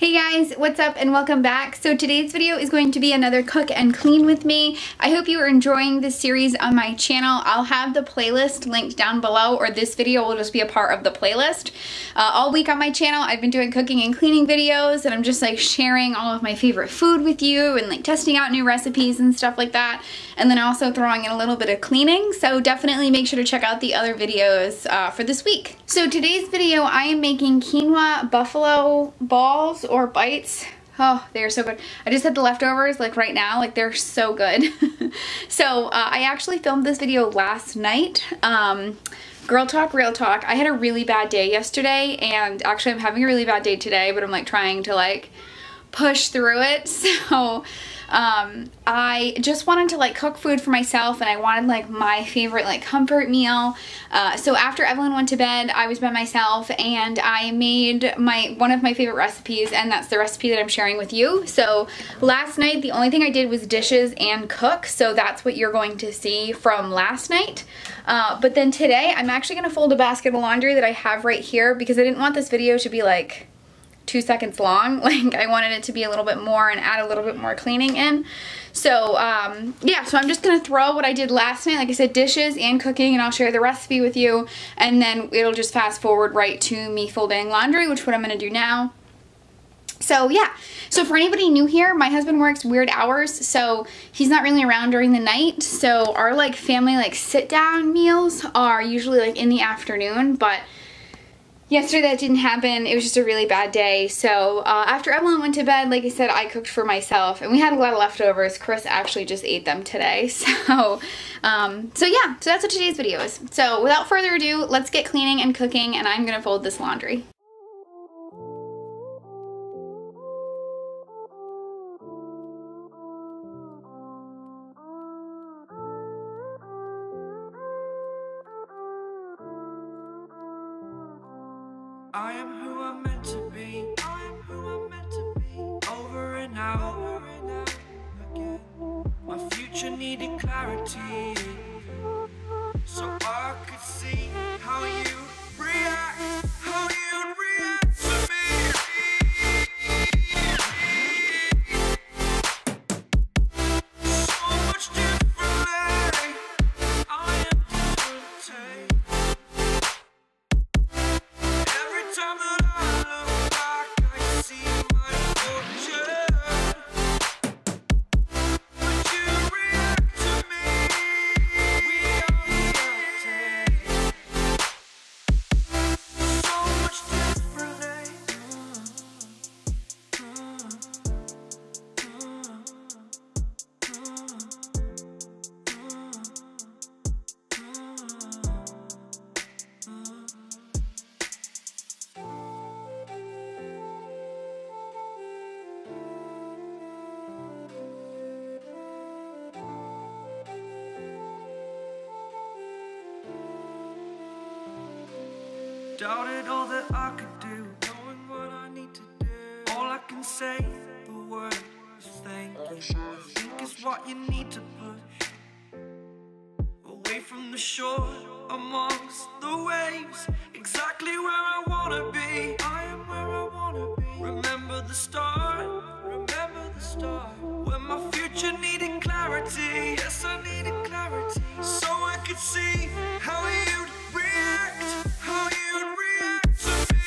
Hey guys, what's up and welcome back. So today's video is going to be another cook and clean with me. I hope you are enjoying this series on my channel. I'll have the playlist linked down below, or this video will just be a part of the playlist. All week on my channel I've been doing cooking and cleaning videos, and I'm just like sharing all of my favorite food with you and like testing out new recipes and stuff like that, and then also throwing in a little bit of cleaning. So definitely make sure to check out the other videos for this week. So today's video I am making quinoa buffalo balls or bites. Oh, they are so good. I just had the leftovers like right now, like they're so good. So I actually filmed this video last night. Girl talk, real talk. I had a really bad day yesterday, and actually I'm having a really bad day today, but I'm like trying to like push through it. So I just wanted to like cook food for myself, and I wanted like my favorite like comfort meal. So after Evelyn went to bed, I was by myself and I made one of my favorite recipes, and that's the recipe that I'm sharing with you. So last night the only thing I did was dishes and cook, so that's what you're going to see from last night. But then today I'm actually going to fold a basket of laundry that I have right here, because I didn't want this video to be like 2 seconds long. Like I wanted it to be a little bit more and add a little bit more cleaning in. So yeah, so I'm just gonna throw what I did last night, like I said, dishes and cooking, and I'll share the recipe with you, and then it'll just fast forward right to me folding laundry, which is what I'm gonna do now. So yeah, so for anybody new here, my husband works weird hours, so he's not really around during the night. So our like family like sit down meals are usually like in the afternoon, but yesterday that didn't happen. It was just a really bad day. So after Evelyn went to bed, like I said, I cooked for myself, and we had a lot of leftovers. Chris actually just ate them today. So yeah, so that's what today's video is. So without further ado, let's get cleaning and cooking, and I'm gonna fold this laundry. I am who I'm meant to be. I am who I'm meant to be. Over and out again. My future needed clarity, so I could see how you react, how you'd react to me. So much differently. I am different. Time that I look back, I see my fortune. Would you react to me? We are reacting so much differently. Doubted all that I could do, knowing what I need to do. All I can say, the word is thank you. I think it's what you need to push away from the shore, amongst the waves, exactly where I wanna be. I am where I wanna be. Remember the start, when my future needed clarity. Yes, I needed clarity, so I could see how you'd react, how you'd react to me.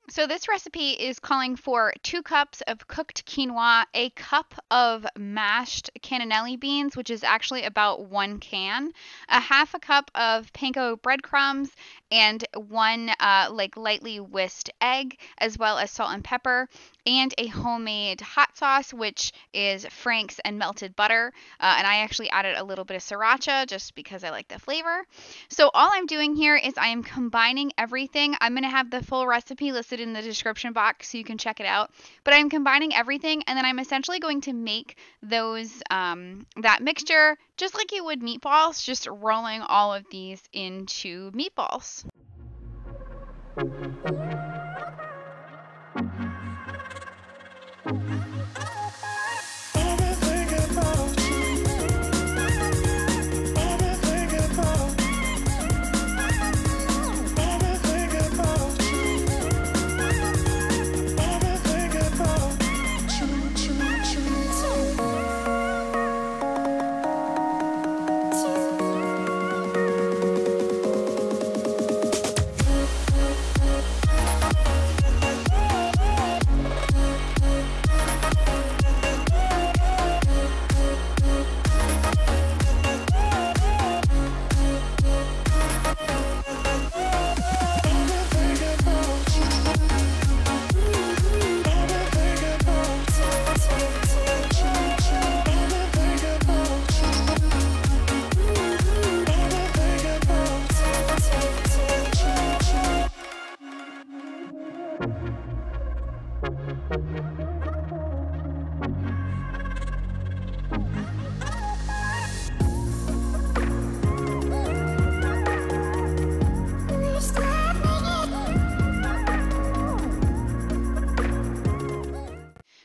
So this recipe is calling for 2 cups of cooked quinoa, a cup of mashed cannellini beans, which is actually about 1 can, a half a cup of panko breadcrumbs, and 1 like lightly whisked egg, as well as salt and pepper, and a homemade hot sauce, which is Frank's and melted butter, and I actually added a little bit of sriracha just because I like the flavor. So all I'm doing here is I am combining everything. I'm going to have the full recipe listed in the description box so you can check it out, but I'm combining everything, and then I'm essentially going to make those that mixture just like you would meatballs, just rolling all of these into meatballs.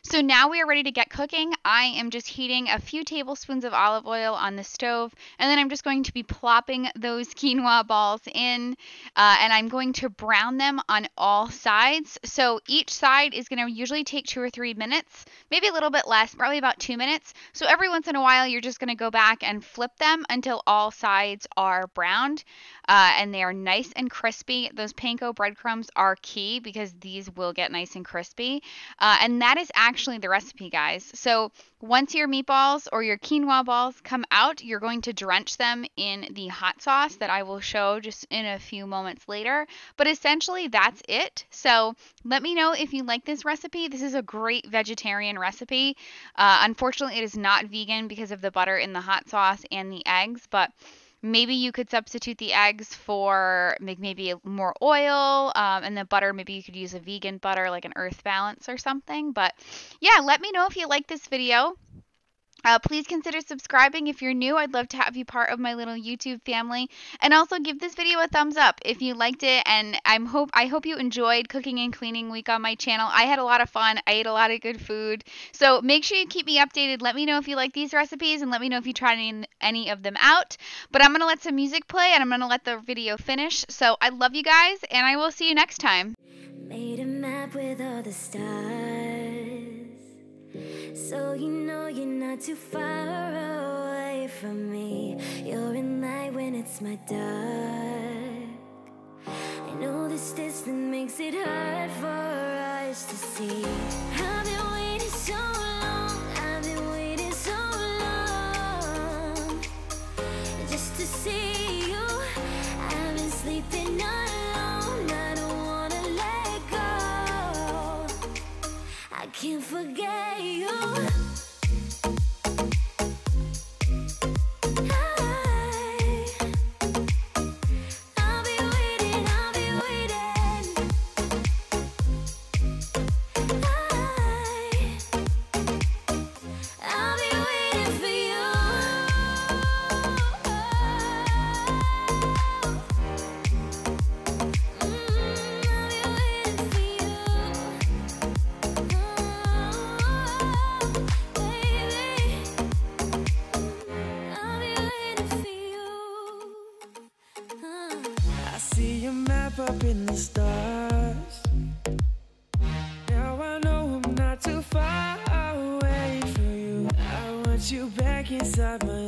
So now we are ready to get cooking. I am just heating a few tablespoons of olive oil on the stove, and then I'm just going to be plopping those quinoa balls in, and I'm going to brown them on all sides. So each side is going to usually take 2 or 3 minutes, maybe a little bit less, probably about 2 minutes. So every once in a while, you're just going to go back and flip them until all sides are browned, and they are nice and crispy. Those panko breadcrumbs are key because these will get nice and crispy, and that is actually the recipe, guys. So once your meatballs or your quinoa balls come out, you're going to drench them in the hot sauce that I will show just in a few moments later. But essentially, that's it. So let me know if you like this recipe. This is a great vegetarian recipe. Unfortunately, it is not vegan because of the butter in the hot sauce and the eggs, but maybe you could substitute the eggs for maybe more oil, and the butter, maybe you could use a vegan butter, like an Earth Balance or something. But yeah, let me know if you like this video. Please consider subscribing if you're new. I'd love to have you part of my little YouTube family. And also give this video a thumbs up if you liked it. And I hope you enjoyed Cooking and Cleaning Week on my channel. I had a lot of fun. I ate a lot of good food. So make sure you keep me updated. Let me know if you like these recipes, and let me know if you tried any of them out. But I'm going to let some music play, and I'm going to let the video finish. So I love you guys, and I will see you next time. Made a map with all the stars, so you know you're not too far away from me. You're in light when it's my dark. I know this distance makes it hard for us to see. I've been waiting so long, I've been waiting so long, just to see you. I've been sleeping alone, I don't wanna let go. I can't forget you. Up in the stars. Now I know I'm not too far away from you. I want you back inside my